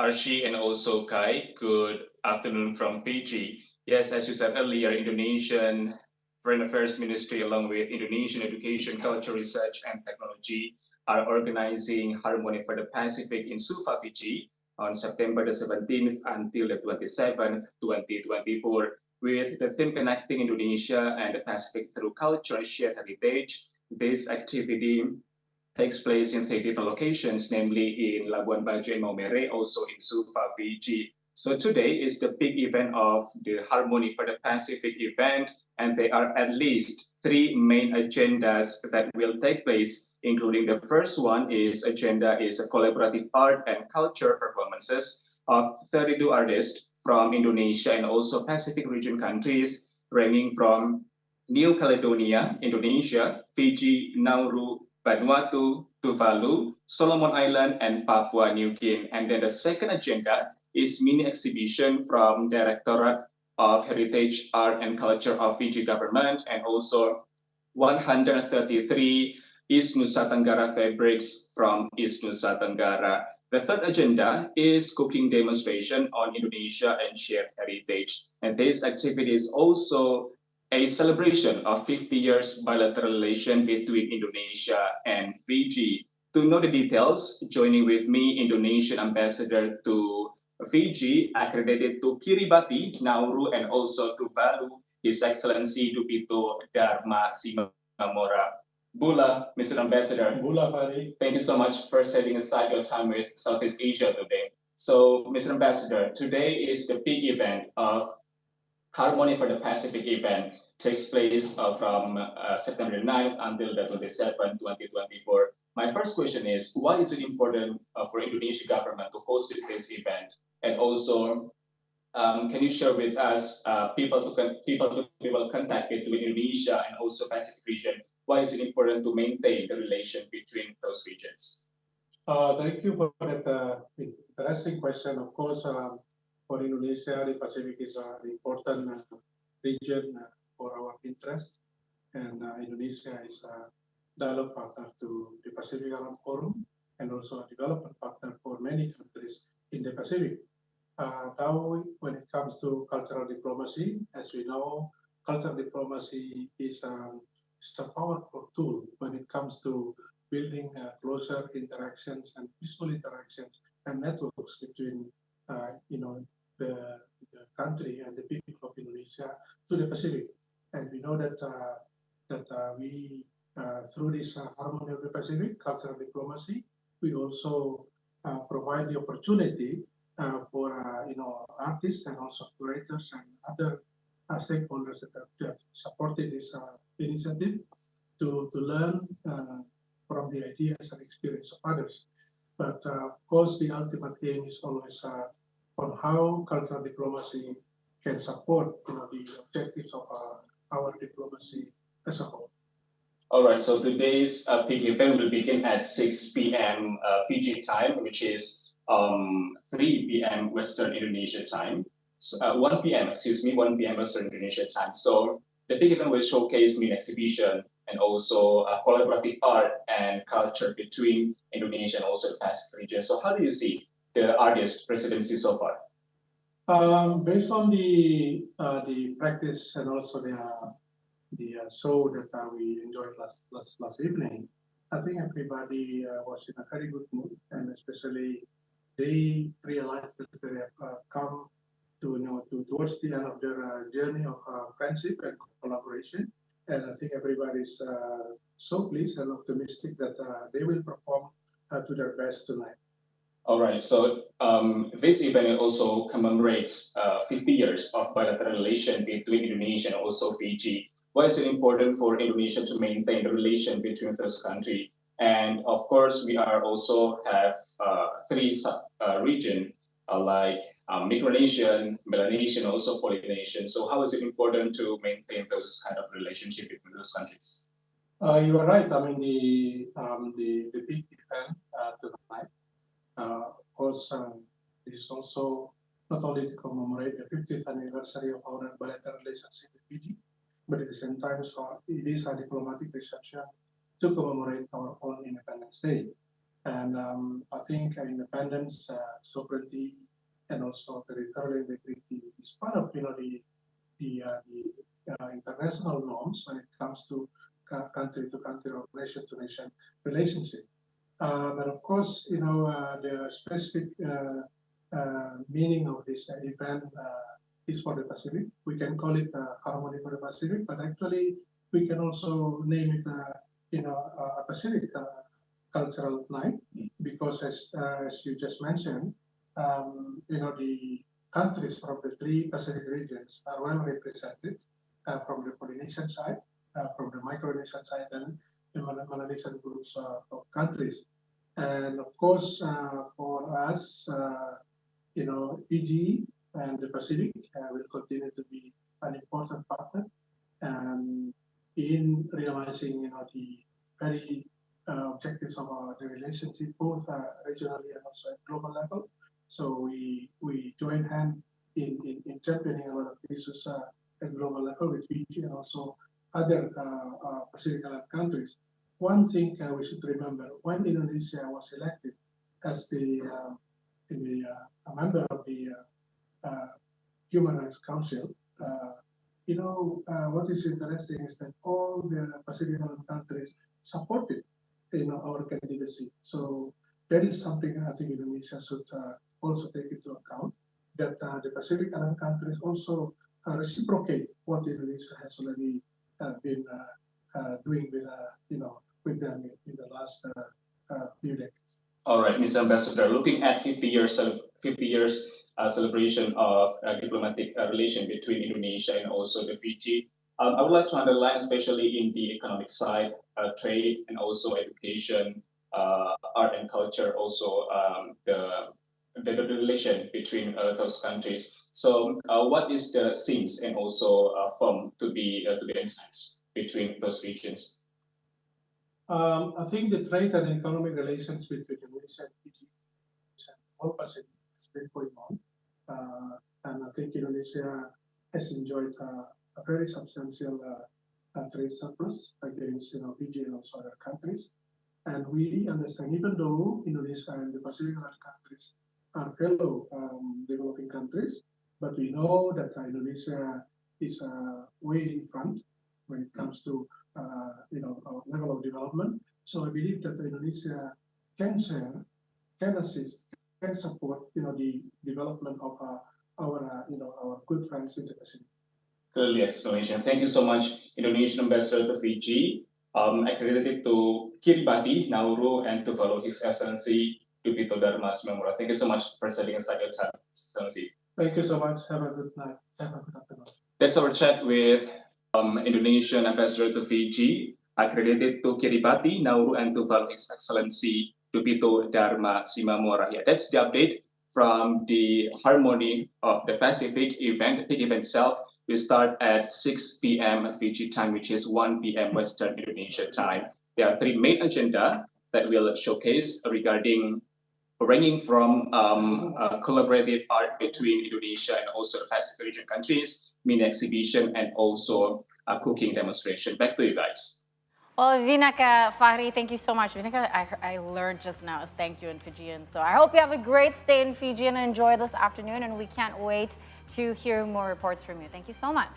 Archie and also Kai. Good afternoon from Fiji. Yes, as you said earlier, Indonesian Foreign Affairs Ministry, along with Indonesian Education, Culture, Research, and Technology, are organizing Harmony for the Pacific in Suva, Fiji, on September the 17th until the 27th, 2024, with the theme connecting Indonesia and the Pacific through culture and shared heritage. This activity takes place in 3 different locations, namely in Labuan Bajo and Maumere, also in Suva, Fiji. So today is the big event of the Harmony for the Pacific event, and there are at least 3 main agendas that will take place, including the first one is agenda is a collaborative art and culture performances of 32 artists from Indonesia and also Pacific region countries, ranging from New Caledonia, Indonesia, Fiji, Nauru, Vanuatu, Tuvalu, Solomon Island, and Papua New Guinea. And then the second agenda is mini exhibition from Directorate of Heritage, Art, and Culture of Fiji government, and also 133 East Nusa Tenggara fabrics from East Nusa Tenggara. The third agenda is cooking demonstration on Indonesia and shared heritage. And this activity is also a celebration of 50 years bilateral relation between Indonesia and Fiji. To know the details, joining with me, Indonesian Ambassador to Fiji, accredited to Kiribati, Nauru, and also Tuvalu, His Excellency Dupito Dharma Simamora. Bula, Mr. Ambassador. Bula, Pari. Thank you so much for setting aside your time with Southeast Asia today. So, Mr. Ambassador, today is the big event of Harmony for the Pacific event. Takes place from September 9th until the 27th, 2024. My first question is, why is it important for Indonesian government to host this event? And also, can you share with us people contact between Indonesia and also Pacific region? Why is it important to maintain the relation between those regions? Thank you for that interesting question. Of course, for Indonesia, the Pacific is an important region for our interest, and Indonesia is a dialogue partner to the Pacific Island Forum and also a development partner for many countries in the Pacific. Now, when it comes to cultural diplomacy, as we know, cultural diplomacy is a powerful tool when it comes to building closer interactions and peaceful interactions and networks between, the country and the people of Indonesia to the Pacific. And we know that we through this Harmony of the Pacific cultural diplomacy, we also provide the opportunity for artists and also curators and other stakeholders that have supported this initiative to learn from the ideas and experience of others. But of course, the ultimate aim is always on how cultural diplomacy can support the objectives of our diplomacy as a whole. All right, so today's big event will begin at 6 p.m. Fiji time, which is 3 p.m. Western Indonesia time. So, 1 p.m. Western Indonesia time. So the big event will showcase mini exhibition and also collaborative art and culture between Indonesia and also the Pacific region. So how do you see the artist residency so far? Based on the practice and also the show that we enjoyed last evening, I think everybody was in a very good mood, and especially they realized that they have come to towards the end of their journey of friendship and collaboration. And I think everybody's so pleased and optimistic that they will perform to their best tonight. All right, so this event also commemorates 50 years of bilateral relation between Indonesia and also Fiji. Why is it important for Indonesia to maintain the relation between those countries? And of course, we are also have 3 sub-region like Micronesian, Melanesian, also Polynesian. So how is it important to maintain those kind of relationship between those countries? You are right. I mean, the big event tonight, of course, this is also not only to commemorate the 50th anniversary of our bilateral relationship with Fiji, but at the same time, so it is a diplomatic reception to commemorate our own Independence Day. And I think independence, sovereignty, and also territorial integrity is part of the international norms when it comes to country-to-country or nation-to-nation relationship. But of course, the specific meaning of this event is for the Pacific. We can call it Harmony for the Pacific, but actually we can also name it, a Pacific cultural night, because as you just mentioned, the countries from the three Pacific regions are well represented from the Polynesian side, from the Micronesian side, and the Melanesian groups of countries. And of course, for us, Fiji and the Pacific will continue to be an important partner in realizing, the very objectives of the relationship, both regionally and also at global level. So we join hand in championing a lot of issues at global level with Fiji and also other Pacific Island countries. One thing we should remember: when Indonesia was elected as a member of the Human Rights Council, what is interesting is that all the Pacific Island countries supported our candidacy. So that is something I think Indonesia should also take into account, that the Pacific Island countries also reciprocate what Indonesia has already been doing with them in the last few decades. All right, Mr. Ambassador, looking at 50 years celebration of diplomatic relation between Indonesia and also the Fiji, I would like to underline, especially in the economic side, trade and also education, art and culture, also the relation between those countries. So, what is the scenes and also form to be enhanced between those regions? I think the trade and economic relations between Indonesia and Fiji and all Pacific has been going on, and I think Indonesia has enjoyed a very substantial trade surplus against Fiji and also other countries. And we understand, even though Indonesia and the Pacific Island countries are fellow developing countries, but we know that Indonesia is way in front when it comes to level of development. So I believe that Indonesia can share, can assist, can support the development of our good friends in the Pacific. Clearly explanation. Thank you so much, Indonesian Ambassador to Fiji, accredited to Kiribati, Nauru, and to follow His Excellency Dupito Dharma Simamura. Thank you so much for setting aside your time, Excellency. Thank you so much. Have a good night. Have a good afternoon. That's our chat with Indonesian Ambassador to Fiji, accredited to Kiribati, Nauru, and to follow His Excellency Dupito Dharma Simamura. Yeah, that's the update from the Harmony of the Pacific event. The event itself will start at 6 p.m. Fiji time, which is 1 p.m. Western Indonesia time. There are three main agenda that will showcase regarding ranging from collaborative art between Indonesia and also the Pacific region countries, mini exhibition, and also a cooking demonstration. Back to you guys. Well, Vinaka, Fahri, thank you so much. Vinaka, I learned just now is thank you in Fijian. So I hope you have a great stay in Fiji and enjoy this afternoon. And we can't wait to hear more reports from you. Thank you so much.